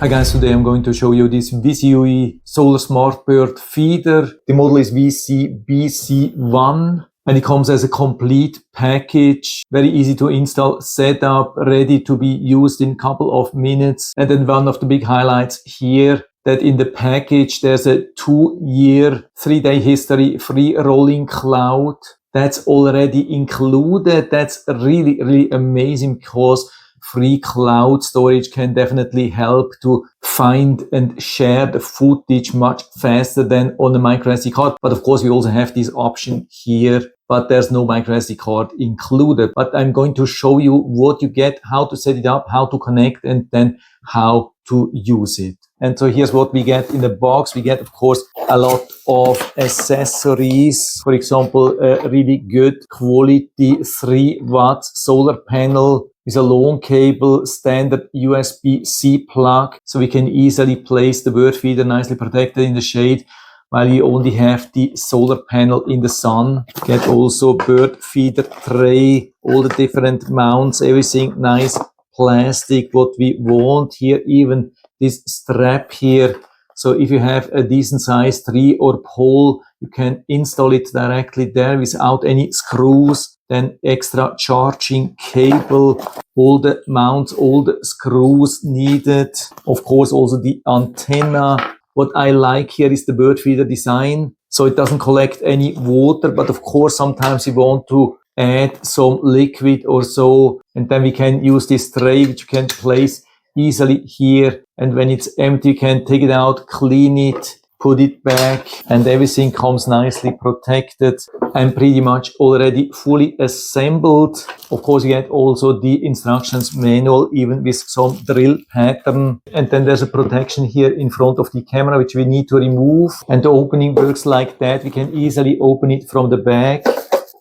Hi guys, today I'm going to show you this VIZIUUY Solar Smart Bird Feeder. The model is VZ-BC1 and it comes as a complete package. Very easy to install, set up, ready to be used in a couple of minutes. And then one of the big highlights here, that in the package there's a 2-year, 3-day history, free rolling cloud. That's already included. That's really amazing because free cloud storage can definitely help to find and share the footage much faster than on a microSD card. But of course, we also have this option here, but there's no microSD card included. But I'm going to show you what you get, how to set it up, how to connect, and then how to use it. And so here's what we get in the box. We get, of course, a lot of accessories. For example, a really good quality 3-watt solar panel with a long cable, standard USB-C plug. So we can easily place the bird feeder nicely protected in the shade while you only have the solar panel in the sun. Get also bird feeder tray, all the different mounts, everything nice plastic, what we want here, even this strap here. So if you have a decent size tree or pole, you can install it directly there without any screws. Then extra charging cable, all the mounts, all the screws needed. Of course, also the antenna. What I like here is the bird feeder design. So it doesn't collect any water, but of course, sometimes you want to add some liquid or so. And then we can use this tray, which you can place easily here. And when it's empty, you can take it out, clean it, put it back, and everything comes nicely protected and pretty much already fully assembled. Of course, you get also the instructions manual, even with some drill pattern. And then there's a protection here in front of the camera, which we need to remove. And the opening works like that. We can easily open it from the back.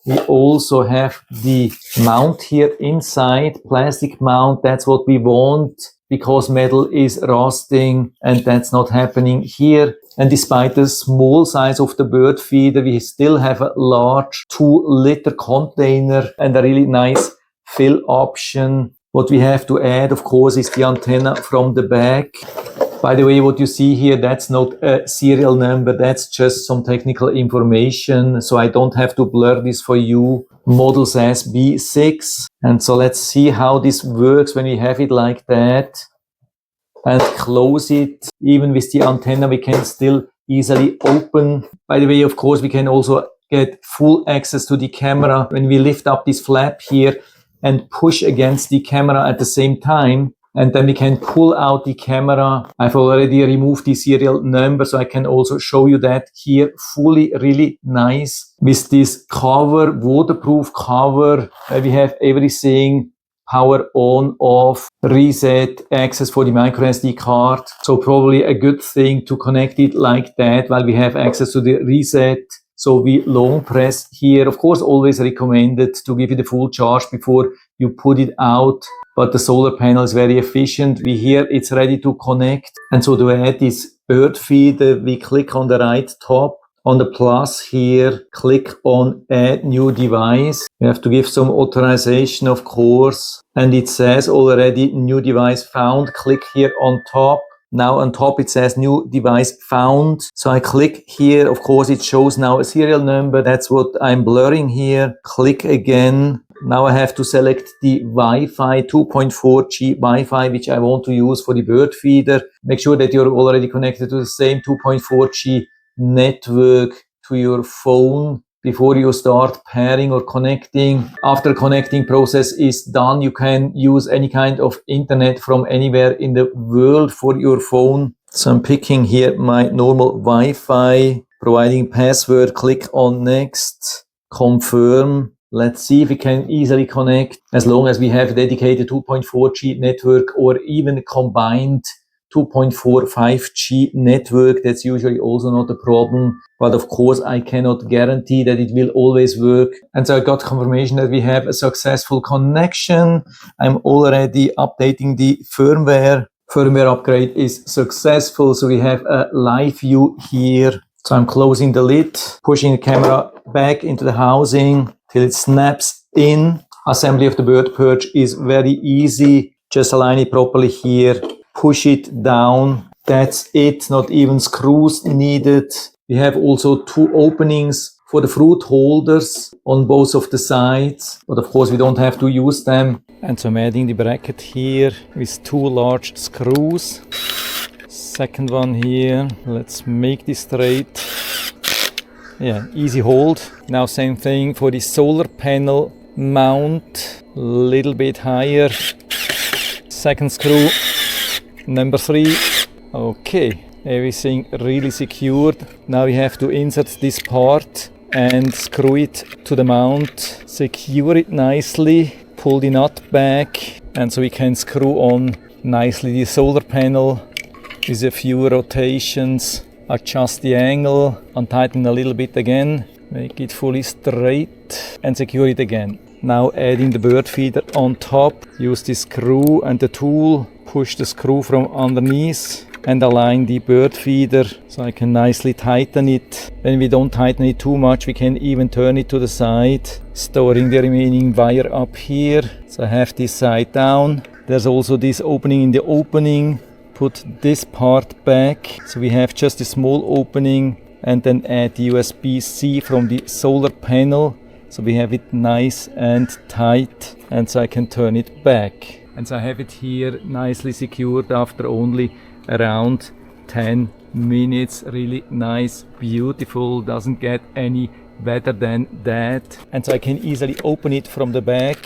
We also have the mount here inside, plastic mount. That's what we want, because metal is rusting, and that's not happening here. And despite the small size of the bird feeder, we still have a large 2-liter container and a really nice fill option. What we have to add, of course, is the antenna from the back. By the way, what you see here, that's not a serial number. That's just some technical information. So I don't have to blur this for you. Model says B6. And so let's see how this works when we have it like that. And close it. Even with the antenna, we can still easily open. By the way, of course, we can also get full access to the camera when we lift up this flap here and push against the camera at the same time. And then we can pull out the camera. I've already removed the serial number, so I can also show you that here fully, really nice. With this cover, waterproof cover, we have everything. Power on, off, reset, access for the microSD card. So probably a good thing to connect it like that while we have access to the reset. So we long press here. Of course, always recommended to give it a full charge before you put it out. But the solar panel is very efficient. We hear it's ready to connect. And so to add this bird feeder, we click on the right top. On the plus here, click on add new device. You have to give some authorization, of course. And it says already new device found. Click here on top. Now on top it says new device found. So I click here. Of course, it shows now a serial number. That's what I'm blurring here. Click again. Now I have to select the Wi-Fi, 2.4G Wi-Fi, which I want to use for the bird feeder. Make sure that you're already connected to the same 2.4G network to your phone before you start pairing or connecting. After connecting process is done, you can use any kind of internet from anywhere in the world for your phone. So I'm picking here my normal Wi-Fi, providing password, click on next, confirm. Let's see if we can easily connect as long as we have a dedicated 2.4G network or even a combined 2.45G network. That's usually also not a problem. But of course, I cannot guarantee that it will always work. And so I got confirmation that we have a successful connection. I'm already updating the firmware. Firmware upgrade is successful. So we have a live view here. So I'm closing the lid, pushing the camera back into the housing till it snaps in. Assembly of the bird perch is very easy. Just align it properly here. push it down. That's it, not even screws needed. We have also 2 openings for the fruit holders on both of the sides, but of course we don't have to use them. And so I'm adding the bracket here with 2 large screws. Second one here, let's make this straight. Yeah, easy hold. Now same thing for the solar panel mount, little bit higher. Second screw, number 3. Okay, everything really secured. Now we have to insert this part and screw it to the mount, secure it nicely, pull the nut back, and so we can screw on nicely the solar panel with a few rotations. Adjust the angle, untighten a little bit again, make it fully straight and secure it again. Now adding the bird feeder on top, use the screw and the tool, push the screw from underneath and align the bird feeder so I can nicely tighten it. When we don't tighten it too much, we can even turn it to the side, storing the remaining wire up here. So I have this side down. There's also this opening in the opening. Put this part back, so we have just a small opening, and then add the USB-C from the solar panel, so we have it nice and tight, and so I can turn it back. And so I have it here nicely secured after only around 10 minutes. Really nice, beautiful, doesn't get any better than that. And so I can easily open it from the back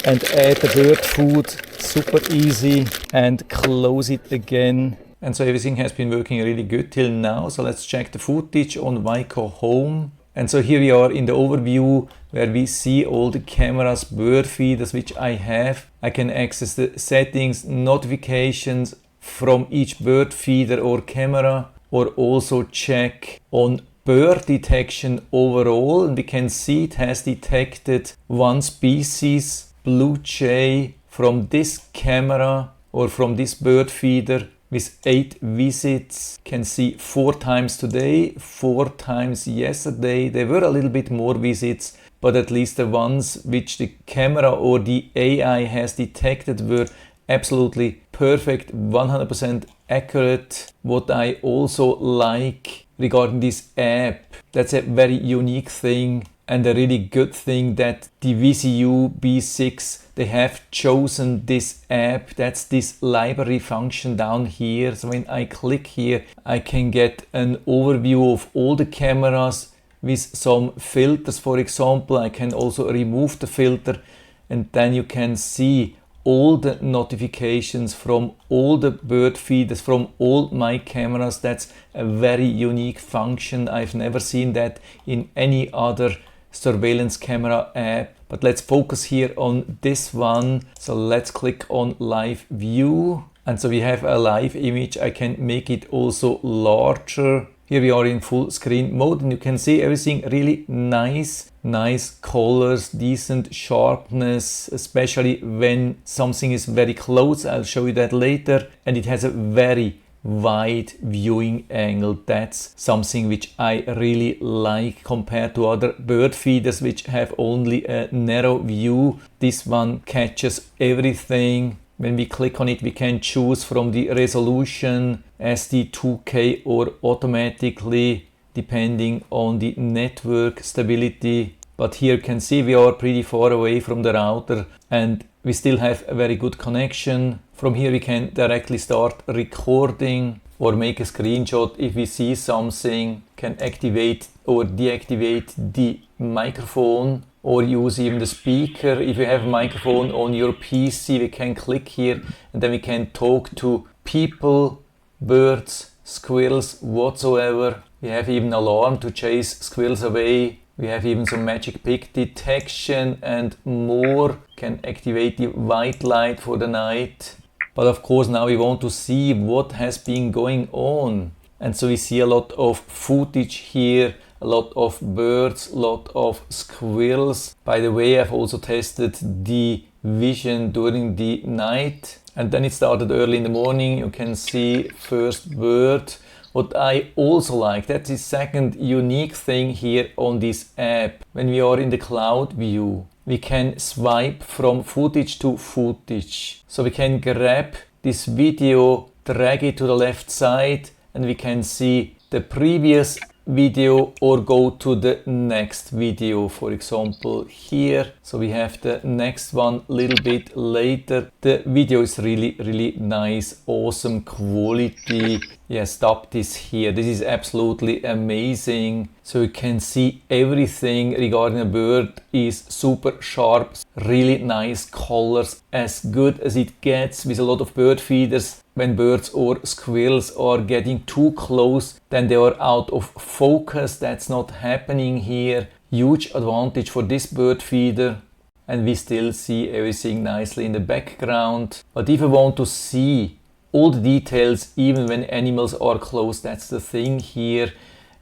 and add the bird food, super easy, and close it again. And so everything has been working really good till now. So let's check the footage on Vico Home. And so here we are in the overview where we see all the cameras, bird feeders which I have. I can access the settings, notifications from each bird feeder or camera, or also check on bird detection overall. And we can see it has detected 1 species, blue jay, from this camera or from this bird feeder with 8 visits. Can see 4 times today, 4 times yesterday. There were a little bit more visits, but at least the ones which the camera or the AI has detected were absolutely perfect, 100% accurate. What I also like regarding this app, that's a very unique thing and a really good thing that the VIZIUUY VZ, they have chosen this app. That's this library function down here. So when I click here, I can get an overview of all the cameras with some filters. For example, I can also remove the filter, and then you can see all the notifications from all the bird feeders, from all my cameras. That's a very unique function. I've never seen that in any other surveillance camera app. But let's focus here on this one. So let's click on live view. And so we have a live image. I can make it also larger. Here we are in full screen mode, and you can see everything really nice. Nice colors, decent sharpness, especially when something is very close. I'll show you that later. And it has a very wide viewing angle. That's something which I really like compared to other bird feeders which have only a narrow view. This one catches everything. When we click on it, we can choose from the resolution, SD, 2K, or automatically, depending on the network stability. But here you can see we are pretty far away from the router and we still have a very good connection. From here we can directly start recording or make a screenshot if we see something, can activate or deactivate the microphone, or use even the speaker. If you have a microphone on your PC, we can click here and then we can talk to people, birds, squirrels, whatsoever. We have even alarm to chase squirrels away. We have even some magic pick detection and more. Can activate the white light for the night. But of course now we want to see what has been going on. And so we see a lot of footage here, a lot of birds, a lot of squirrels. By the way, I've also tested the vision during the night. And then it started early in the morning. You can see first bird. What I also like, that's the second unique thing here on this app. When we are in the cloud view, we can swipe from footage to footage. So we can grab this video drag it to the left side and we can see the previous video or go to the next video, for example here. So we have the next one a little bit later. The video is really nice, awesome quality. Yeah, stop this here. This is absolutely amazing. So you can see everything regarding a bird is super sharp, really nice colors, as good as it gets with a lot of bird feeders. When birds or squirrels are getting too close, then they are out of focus. That's not happening here. Huge advantage for this bird feeder. And we still see everything nicely in the background. But if you want to see all the details, even when animals are close, that's the thing here.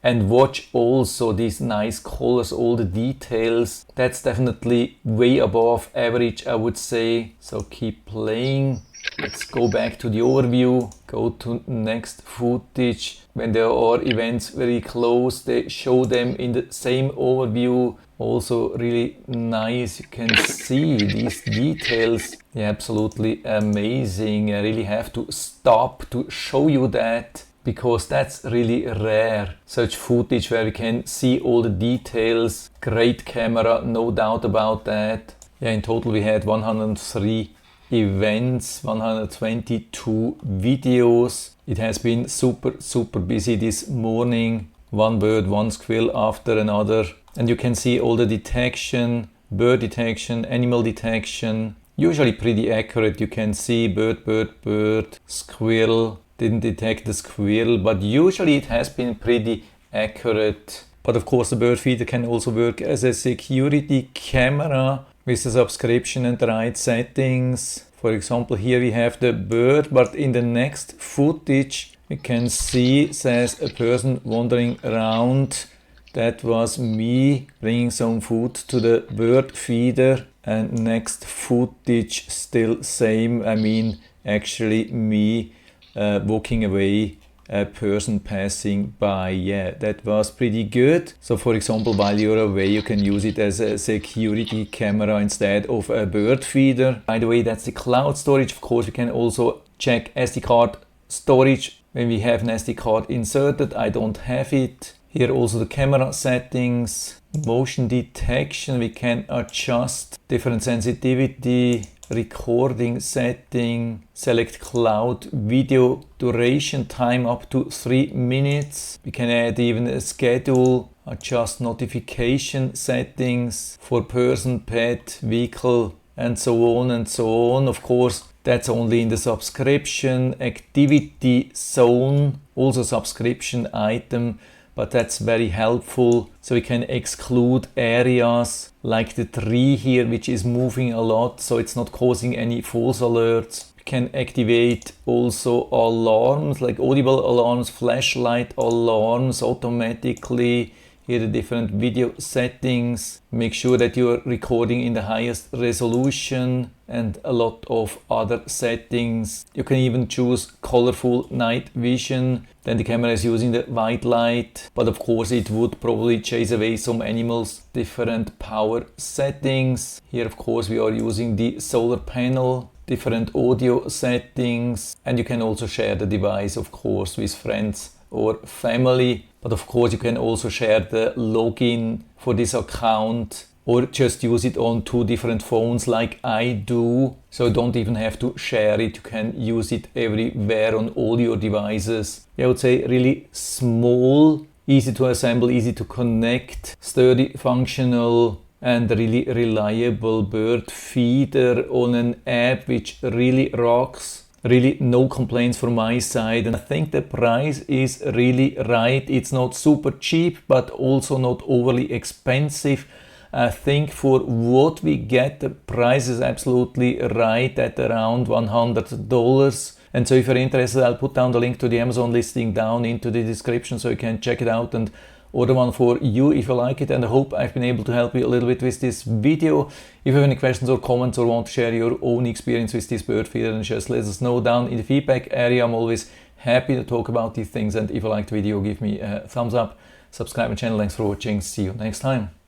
And watch also these nice colors, all the details. That's definitely way above average, I would say. So keep playing. Let's go back to the overview, go to next footage. When there are events very close, they show them in the same overview. Also really nice, you can see these details. Yeah, absolutely amazing. I really have to stop to show you that, because that's really rare. Such footage where we can see all the details. Great camera, no doubt about that. Yeah, in total we had 103 events, 122 videos. It has been super busy this morning. One bird, one squirrel after another. And you can see all the detection, bird detection, animal detection. Usually pretty accurate. You can see bird, squirrel. Didn't detect the squirrel, but usually it has been pretty accurate. But of course the bird feeder can also work as a security camera with the subscription and the right settings. For example, here we have the bird, but in the next footage we can see it says a person wandering around. That was me bringing some food to the bird feeder. And next footage still same, I mean actually me walking away, a person passing by. Yeah, that was pretty good. So for example, while you're away, you can use it as a security camera instead of a bird feeder. By the way, that's the cloud storage. Of course, we can also check SD card storage when we have an SD card inserted. I don't have it. Here also the camera settings, motion detection. We can adjust different sensitivity, recording setting, select cloud video duration time up to 3 minutes. We can add even a schedule, adjust notification settings for person, pet, vehicle, and so on and so on. Of course, that's only in the subscription activity zone, also subscription item. But that's very helpful. So we can exclude areas like the tree here, which is moving a lot, so it's not causing any false alerts. We can activate also alarms, like audible alarms, flashlight alarms automatically. Here the different video settings. Make sure that you're recording in the highest resolution and a lot of other settings. You can even choose colorful night vision. Then the camera is using the white light, but of course it would probably chase away some animals. Different power settings. Here of course we are using the solar panel. Different audio settings. And you can also share the device of course with friends or family. But of course you can also share the login for this account or just use it on 2 different phones like I do. So you don't even have to share it. You can use it everywhere on all your devices. I would say really small, easy to assemble, easy to connect, sturdy, functional, and really reliable bird feeder on an app which really rocks. Really no complaints from my side, and I think the price is really right. It's not super cheap but also not overly expensive. I think for what we get the price is absolutely right at around $100. And so if you're interested, I'll put down the link to the Amazon listing down into the description so you can check it out and order one for you if you like it. And I hope I've been able to help you a little bit with this video. If you have any questions or comments or want to share your own experience with this bird feeder, then just let us know down in the feedback area. I'm always happy to talk about these things. And if you liked the video, give me a thumbs up, subscribe my channel. Thanks for watching. See you next time.